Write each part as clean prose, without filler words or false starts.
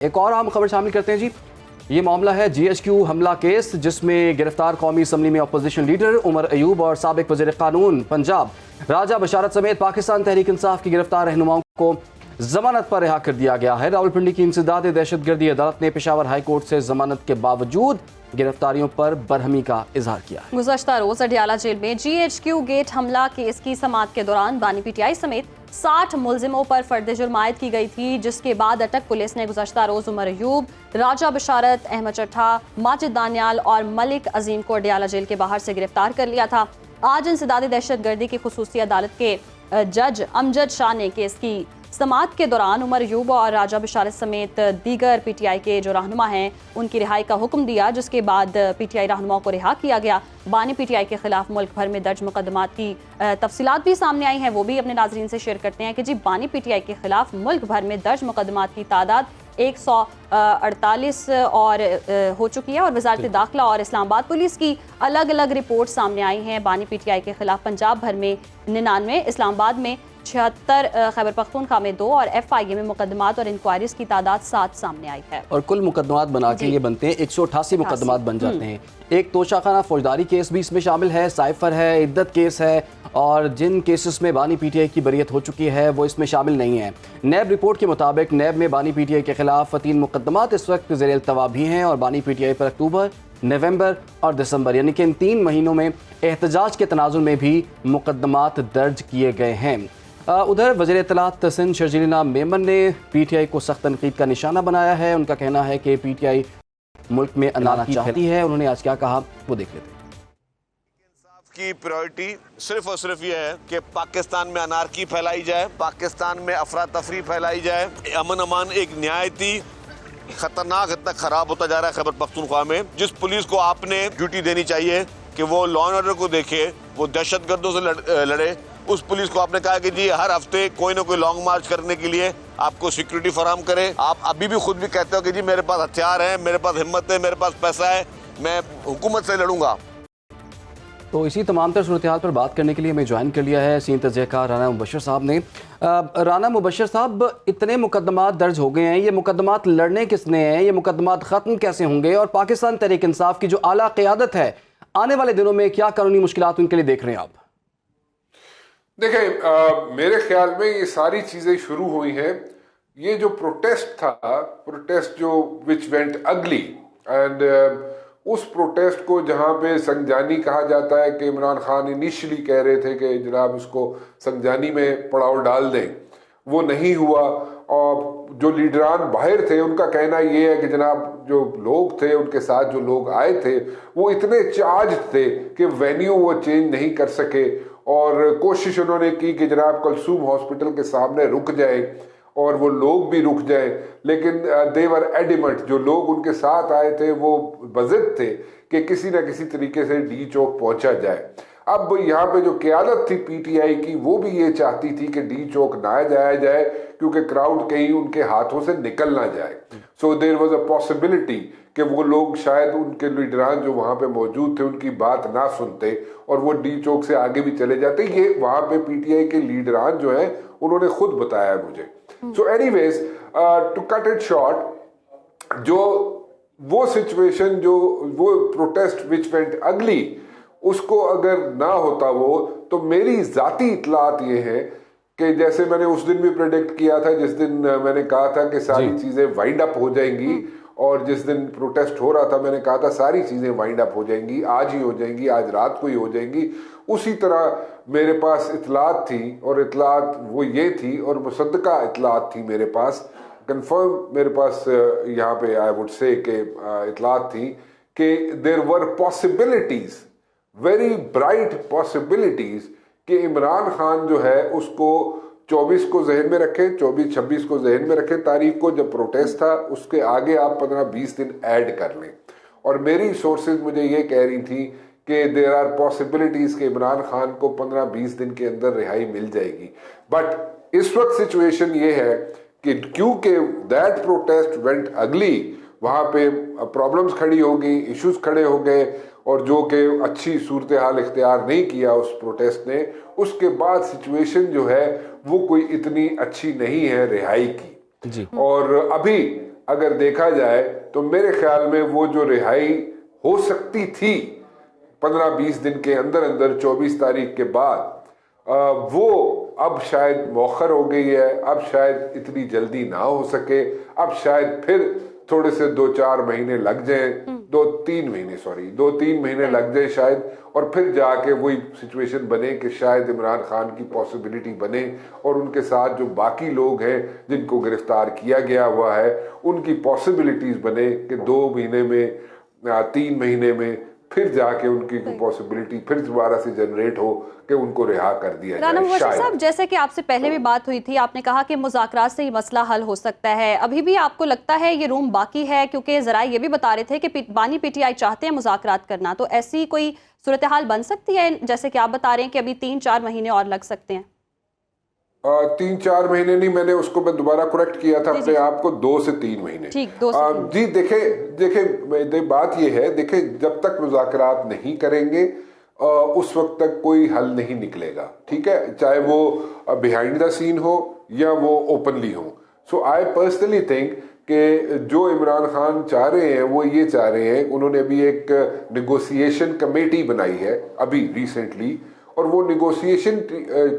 एक और अहम खबर शामिल करते हैं जी। ये मामला है GHQ हमला केस, जिसमें गिरफ्तार कौमी असम्बली में अपोजिशन लीडर उमर अयूब और साबिक वज़ीर कानून पंजाब राजा बशारत समेत पाकिस्तान तहरीक इंसाफ की गिरफ्तार रहनुमाओं को जमानत पर रिहा कर दिया गया है। रावलपिंडी की इंसदाद दहशतगर्दी अदालत ने पेशावर हाई कोर्ट से जमानत के बावजूद गिरफ्तारियों पर बरहमी का इजहार किया है। गुज़श्ता रोज अडियाला जेल में GHQ गेट हमला केस की समाअत के दौरान बानी PTI समेत 60 मुलजिमों पर फर्द जुर्म आयद की गई थी, जिसके बाद अटक पुलिस ने गुज़श्ता रोज उमर अयूब, राजा बशारत, अहमद चट्ठा, माजिद दानियाल और मलिक अजीम को अडियाला जेल के बाहर से गिरफ्तार कर लिया था। आज इंसदाद दहशतगर्दी की खुसूसी अदालत के जज अमजद शाह ने केस की समाअत के दौरान उमर अयूब और राजा बशारत समेत दीगर PTI के जो रहनुमा हैं उनकी रिहाई का हुक्म दिया, जिसके बाद PTI रहनुमाओं को रिहा किया गया। बानी PTI के खिलाफ मुल्क भर में दर्ज मुकदमात की तफसीलात भी सामने आई हैं, वो भी अपने नाजरीन से शेयर करते हैं कि जी बानी PTI के खिलाफ मुल्क भर में दर्ज मुकदमात की तादाद 148 और हो चुकी है और वजारत दाखिला और इस्लामाबाद पुलिस की अलग अलग रिपोर्ट सामने आई हैं। बानी PTI के खिलाफ पंजाब भर में 99, इस्लामाबाद में 76, खैबर पख्तूनख्वा में 2 और FIA में मुकदमात और इंक्वायरीज की तादाद 7 सामने आई है। और कुल मुकदमात बना के ये बनते हैं 188 मुकदमात बन जाते हैं। एक तोशाखाना फौजदारी केस भी इसमें शामिल है, साइफर है, इद्दत केस है, और जिन केसेस में बानी PTI की बरियत हो चुकी है वो इसमें शामिल नहीं है। नैब रिपोर्ट के मुताबिक नैब में बानी PTI के खिलाफ 3 मुकदमात इस वक्त ज़ेर इल्तवा भी हैं और बानी PTI पर अक्टूबर, नवंबर और दिसंबर यानी कि इन 3 महीनों में एहतजाज के तनाजुर में भी मुकदमात दर्ज किए गए हैं। उधर वज़ीर इत्तलात सिंध शर्जीला मेमन ने PTI को सख्त तनकीद का निशाना बनाया है। उनका कहना है कि PTI मुल्क में अनारकी चाहती है। उन्होंने आज क्या कहा वो देख लेते हैं। की प्रायोरिटी सिर्फ और सिर्फ ये है कि पाकिस्तान में अनारकी फैलाई जाए, पाकिस्तान में अफरा तफरी फैलाई जाए, अमन अमान एक न्यायती खतरनाक हद तक खराब होता जा रहा है खैबर पख्तूनख्वा में। जिस पुलिस को आपने ड्यूटी देनी चाहिए कि वो लॉ एंड ऑर्डर को देखे, वो दहशतगर्दों से लड़े, उस पुलिस को आपने कहा कि जी हर हफ्ते कोई ना कोई लॉन्ग मार्च करने के लिए आपको सिक्योरिटी फराहम करे। आप अभी भी खुद भी कहते हो कि जी मेरे पास हथियार है, मेरे पास हिम्मत है, मेरे पास पैसा है, मैं हुकूमत से लड़ूंगा। तो इसी तमाम तर सूरत हाल पर बात करने के लिए हमें ज्वाइन कर लिया है सीनियर तजज़ियाकार राना मुबशर साहब ने। राना मुबशर साहब, इतने मुकदमात दर्ज हो गए हैं, ये मुकदमात लड़ने किसने हैं, ये मुकदमात ख़त्म कैसे होंगे, और पाकिस्तान तहरीक इंसाफ की जो आला क़यादत है आने वाले दिनों में क्या कानूनी मुश्किलात उनके लिए देख रहे हैं आप? देखें, मेरे ख्याल में ये सारी चीज़ें शुरू हुई हैं। ये जो प्रोटेस्ट था, प्रोटेस्ट जो विच वेंट अगली, एंड उस प्रोटेस्ट को जहां पे संगजानी कहा जाता है कि इमरान खान इनिशियली कह रहे थे कि जनाब उसको संगजानी में पड़ाव डाल दें, वो नहीं हुआ। और जो लीडरान बाहर थे उनका कहना ये है कि जनाब जो लोग थे, उनके साथ जो लोग आए थे, वो इतने चार्ज थे कि वेन्यू वो चेंज नहीं कर सके, और कोशिश उन्होंने की कि जनाब कलसूम हॉस्पिटल के सामने रुक जाए और वो लोग भी रुक जाए, लेकिन देवर एडिमेंट, जो लोग उनके साथ आए थे वो बज़िद थे कि किसी न किसी तरीके से डी चौक पहुंचा जाए। अब यहाँ पे जो क़यादत थी PTI की, वो भी ये चाहती थी कि डी चौक ना जाया जाए क्योंकि क्राउड कहीं उनके हाथों से निकल ना जाए। So there was a possibility कि वो लोग शायद उनके लीडरान जो वहाँ पे मौजूद थे उनकी बात ना सुनते और वो डी चौक से आगे भी चले जाते। ये वहाँ पे PTI के लीडरान जो है उन्होंने खुद बताया मुझे। So anyways, to cut it short, जो वो सिचुएशन, जो वो प्रोटेस्ट विच वेंट अगली, उसको अगर ना होता वो, तो मेरी जाती इतलात ये है कि जैसे मैंने उस दिन भी प्रेडिक्ट किया था, जिस दिन मैंने कहा था कि सारी चीजें वाइंड अप हो जाएंगी, और जिस दिन प्रोटेस्ट हो रहा था मैंने कहा था सारी चीजें वाइंड अप हो जाएंगी, आज ही हो जाएंगी, आज रात को ही हो जाएंगी। उसी तरह मेरे पास इतलात थी, और इतलात वो ये थी, और मुसद्दका इतलात थी मेरे पास, कंफर्म मेरे पास यहाँ पे आई वुड से कि इतलात थी कि there were possibilities, very bright possibilities कि इमरान खान जो है उसको 24 को जहन में रखें, 24-26 को जहन में रखें तारीख को जब प्रोटेस्ट था, उसके आगे आप 15-20 दिन ऐड कर लें। और मेरी सोर्सेज मुझे ये कह रही थी कि देयर आर पॉसिबिलिटीज कि इमरान खान को 15-20 दिन के अंदर रिहाई मिल जाएगी। बट इस वक्त सिचुएशन ये है कि क्योंकि दैट प्रोटेस्ट वेंट अगली, वहां पे प्रॉब्लम्स खड़ी हो गई, इश्यूज खड़े हो गए, और जो कि अच्छी सूरत हाल इख्तियार नहीं किया उस प्रोटेस्ट ने, उसके बाद सिचुएशन जो है वो कोई इतनी अच्छी नहीं है रिहाई की जी। और अभी अगर देखा जाए तो मेरे ख्याल में वो जो रिहाई हो सकती थी 15-20 दिन के अंदर अंदर 24 तारीख के बाद, वो अब शायद मौखर हो गई है। अब शायद इतनी जल्दी ना हो सके, अब शायद फिर थोड़े से 2-4 महीने लग जाए, 2-3 महीने लग जाए शायद, और फिर जाके वही सिचुएशन बने कि शायद इमरान खान की पॉसिबिलिटी बने और उनके साथ जो बाकी लोग हैं जिनको गिरफ्तार किया गया हुआ है उनकी पॉसिबिलिटीज बने कि 2 महीने में, 3 महीने में फिर जाके उनकी पॉसिबिलिटी फिर दोबारा से जनरेट हो कि उनको रिहा कर दिया राना जाए। मुबश्शिर साहब, जैसे कि आपसे पहले भी बात हुई थी, आपने कहा कि मुज़ाकरात से ही मसला हल हो सकता है। अभी भी आपको लगता है ये रूम बाकी है? क्योंकि ज़रा ये भी बता रहे थे कि बानी पीटीआई चाहते हैं मुज़ाकरात करना, तो ऐसी कोई सूरत हाल बन सकती है जैसे कि आप बता रहे हैं कि अभी 3-4 महीने और लग सकते हैं? 3-4 महीने नहीं, मैंने उसको मैं दोबारा करेक्ट किया था अपने आप को, 2 से 3 महीने। ठीक, 2 से 3। जी देखे बात ये है, देखे जब तक मुज़ाकरात नहीं करेंगे उस वक्त तक कोई हल नहीं निकलेगा, ठीक है, चाहे वो बिहाइंड द सीन हो या वो ओपनली हो। सो आई पर्सनली थिंक कि जो इमरान खान चाह रहे हैं वो ये चाह रहे हैं, उन्होंने अभी एक नेगोशिएशन कमेटी बनाई है अभी रिसेंटली, और वो नेगोशिएशन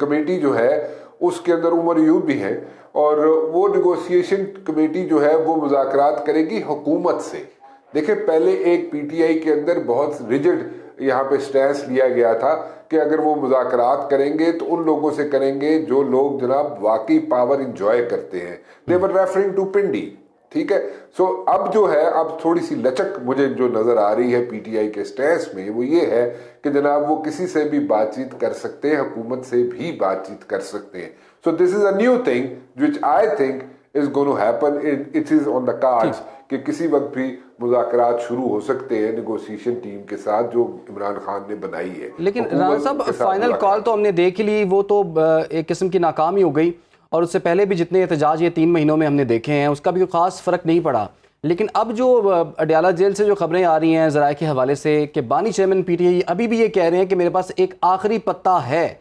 कमेटी जो है उसके अंदर उमर यूब भी है, और वो नेगोशिएशन कमेटी जो है वो मुज़ाकरात करेगी हुकूमत से। देखिए पहले एक पीटीआई के अंदर बहुत रिजिड यहाँ पे स्टैंस लिया गया था कि अगर वो मुज़ाकरात करेंगे तो उन लोगों से करेंगे जो लोग जनाब वाकई पावर इंजॉय करते हैं। दे वर रेफरिंग टू पिंडी, ठीक है। सो अब जो है, अब थोड़ी सी लचक मुझे जो नजर आ रही है पीटीआई के स्टैंस में, वो ये है कि जनाब वो किसी से भी बातचीत कर सकते हैं, हुकूमत से भी बातचीत कर सकते हैं। So this is a new thing which I think is going to happen, it is on the cards कि किसी वक्त भी मुज़ाकरात शुरू हो सकते हैं नेगोशिएशन टीम के साथ जो इमरान खान ने बनाई है। लेकिन राना साहब, फाइनल कॉल तो हमने देख ली, वो तो एक किस्म की नाकामी हो गई, और उससे पहले भी जितने एहतजाज ये 3 महीनों में हमने देखे हैं उसका भी कोई ख़ास फ़र्क नहीं पड़ा। लेकिन अब जो अडयाला जेल से जो खबरें आ रही हैं ज़राए के हवाले से कि बानी चेयरमैन पीटीआई अभी भी ये कह रहे हैं कि मेरे पास एक आखिरी पत्ता है,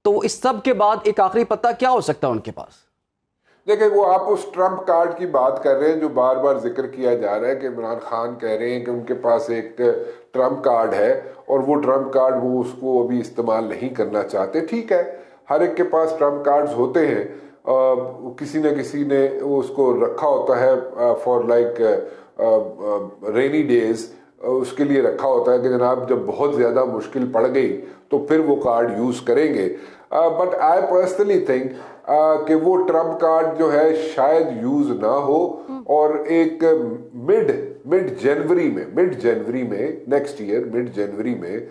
तो इस सब के बाद एक आखिरी पत्ता क्या हो सकता है उनके पास? देखिए, वो आप उस ट्रम्प कार्ड की बात कर रहे हैं जो बार बार जिक्र किया जा रहा है कि इमरान खान कह रहे हैं कि उनके पास एक ट्रम्प कार्ड है और वो ट्रम्प कार्ड वो उसको अभी इस्तेमाल नहीं करना चाहते। ठीक है, हर एक के पास ट्रम्प कार्ड्स होते हैं, किसी न किसी ने उसको रखा होता है फॉर लाइक रेनी डेज, उसके लिए रखा होता है कि जनाब जब बहुत ज़्यादा मुश्किल पड़ गई तो फिर वो कार्ड यूज़ करेंगे। बट आई पर्सनली थिंक कि वो ट्रम्प कार्ड जो है शायद यूज़ ना हो, और एक मिड जनवरी में नेक्स्ट ईयर मिड जनवरी में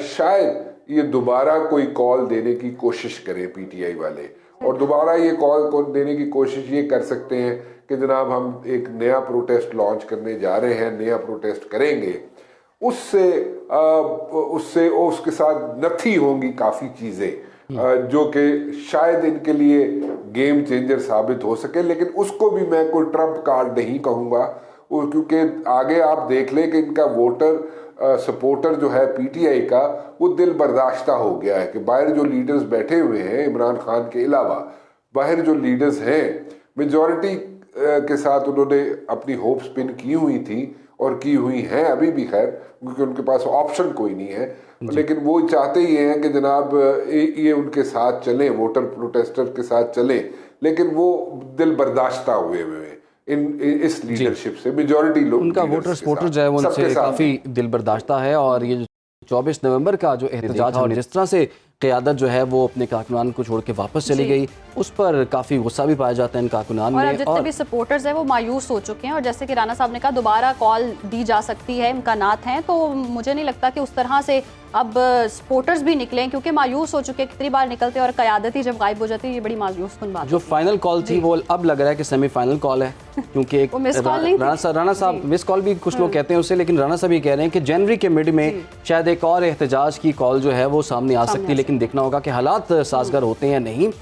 शायद ये दोबारा कोई कॉल देने की कोशिश करें पीटीआई वाले, और दोबारा ये कॉल देने की कोशिश ये कर सकते हैं कि जनाब हम एक नया प्रोटेस्ट लॉन्च करने जा रहे हैं, नया प्रोटेस्ट करेंगे, उससे उसके साथ नथी होंगी काफ़ी चीज़ें जो कि शायद इनके लिए गेम चेंजर साबित हो सके। लेकिन उसको भी मैं कोई ट्रम्प कार्ड नहीं कहूँगा, क्योंकि आगे आप देख लें कि इनका वोटर सपोर्टर जो है पीटीआई का वो दिल बर्दाश्ता हो गया है कि बाहर जो लीडर्स बैठे हुए हैं इमरान खान के अलावा, बाहर जो लीडर्स हैं मेजॉरिटी के साथ उन्होंने अपनी होप्स पिन की हुई थी और की हुई हैं अभी भी, खैर क्योंकि उनके पास ऑप्शन कोई नहीं है, लेकिन वो चाहते ही हैं कि जनाब ये उनके साथ चलें, वोटर प्रोटेस्टर के साथ चलें, लेकिन वो दिल बर्दाश्ता हुए इस लीडरशिप से, मेजॉरिटी लोग उनका वोटर सपोर्टर जो है वो उनसे काफ़ी दिल बर्दाश्ता है। और ये 24 नवंबर का जो एहतजाज और जिस तरह से क़यादत जो है वो अपने कारकुनान को छोड़ के वापस चली गई, उस पर काफ़ी गुस्सा भी पाया जाता है इन कारकुनान में, और जितने भी सपोर्टर्स हैं वो मायूस हो चुके हैं। और जैसे कि राना साहब ने कहा दोबारा कॉल दी जा सकती है, इम्कानात हैं, तो मुझे नहीं लगता कि उस तरह से अब सपोर्टर्स भी निकले, क्योंकि मायूस हो चुके, कितनी बार निकलते और क़यादत ही जब गायब हो जाती है, ये बड़ी मायूस कुन बात। जो फाइनल कॉल थी वो अब लग रहा है कि सेमीफाइनल कॉल है, क्योंकि एक राना साहब मिस कॉल भी कुछ लोग कहते हैं उसे, लेकिन राना साहब ये कह रहे हैं कि जनवरी के मिड में शायद एक और एहतजाज की कॉल जो है वो सामने आ सकती है, लेकिन देखना होगा कि हालात साजगार होते हैं या नहीं।